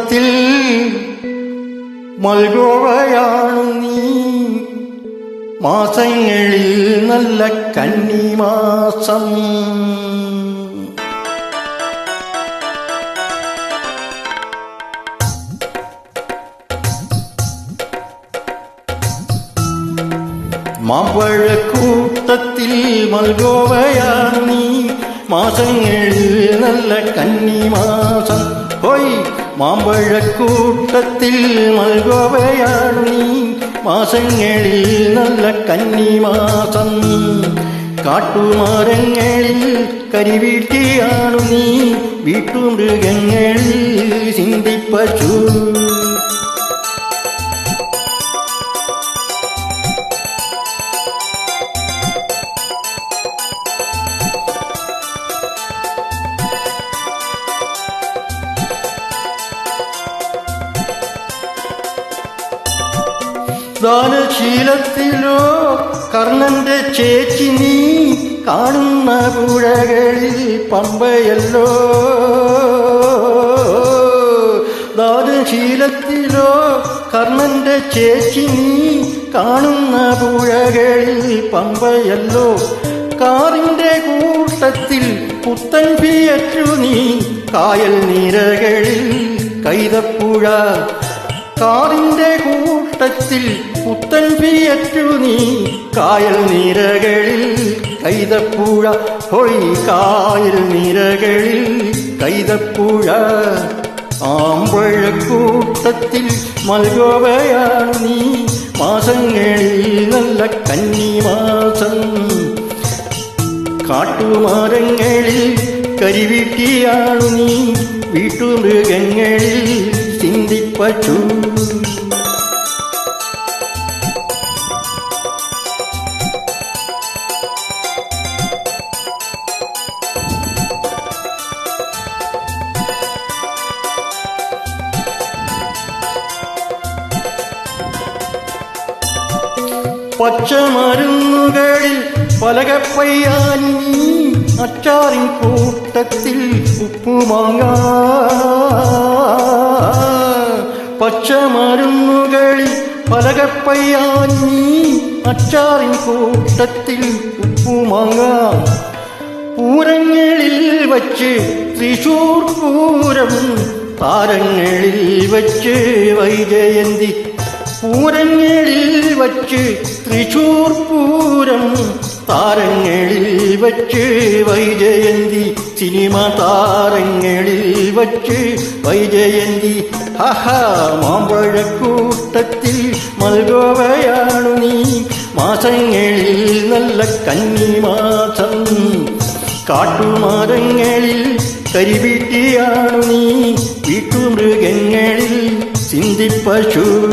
കൂട്ടത്തിൽ മൽഗോവയാണു നീ. മാസങ്ങളിൽ നല്ല കന്നിമാസം. മാമ്പഴക്കൂട്ടത്തിൽ മൽഗോവയാണു നീ. മാസങ്ങളിൽ നല്ല കന്നിമാസം. ഹോയ് മാമ്പഴക്കൂട്ടത്തിൽ മൽഗോവയാണു നീ. മാസങ്ങളിൽ നല്ല കന്നിമാസം. കാട്ടുമരങ്ങളിൽ കരിവീട്ടിയാണു നീ. വീട്ടുമൃഗങ്ങളിൽ സിന്ധിപ്പശു. ദാനശീലത്തിലോ കർണന്റെ ചേച്ചി നീ. കാണുന്ന പുഴകളിൽ പമ്പയല്ലോ. ദാനശീലത്തിലോ കർണന്റെ ചേച്ചി നീ. കാണുന്ന പുഴകളിൽ പമ്പയല്ലോ. കാറിന്റെ കൂട്ടത്തിൽ പുത്തൻ ഫിയറ്റു നീ. കായൽ നിരകളിൽ കൈതപ്പുഴ. കാറിന്റെ കൂട്ടത്തിൽ പുത്തൻ ഫിയറ്റു നീ. കായൽ നിരകളിൽ കൈതപ്പുഴ. ഹോയ് കായൽ നിരകളിൽ കൈതപ്പുഴ. ആമ്പഴക്കൂട്ടത്തിൽ മൽഗോവയാണു നീ. മാസങ്ങളിൽ നല്ല കന്നിമാസം. കാട്ടുമരങ്ങളിൽ കരിവീട്ടിയാണു നീ. വീട്ടുമൃഗങ്ങളിൽ സിന്ധിപ്പശു. പച്ചമരുന്നുകളിൽ പലകപ്പയ്യാനി നീ. അച്ചാറിൻ കൂട്ടത്തിൽ ഉപ്പുമാങ്ങ. പച്ചമരുന്നുകളിൽ പലകപ്പയ്യാനി നീ. അച്ചാറിൻ കൂട്ടത്തിൽ ഉപ്പുമാങ്ങ. പൂരങ്ങളിൽ വച്ച് തൃശൂർ പൂരം. താരങ്ങളിൽ വച്ച് വൈജയന്തി. പൂരങ്ങളിൽ വച്ച് തൃശൂർ പൂരം. താരങ്ങളിൽ വച്ച് വൈജയന്തി. സിനിമ താരങ്ങളിൽ വച്ച് വൈജയന്തി. ഹഹ മാമ്പഴക്കൂട്ടത്തിൽ മൽഗോവയാണു നീ. മാസങ്ങളിൽ നല്ല കന്നിമാസം. കാട്ടുമരങ്ങളിൽ കരിവീട്ടിയാണു നീ. വീട്ടുമൃഗങ്ങളിൽ സിന്ധിപ്പശു.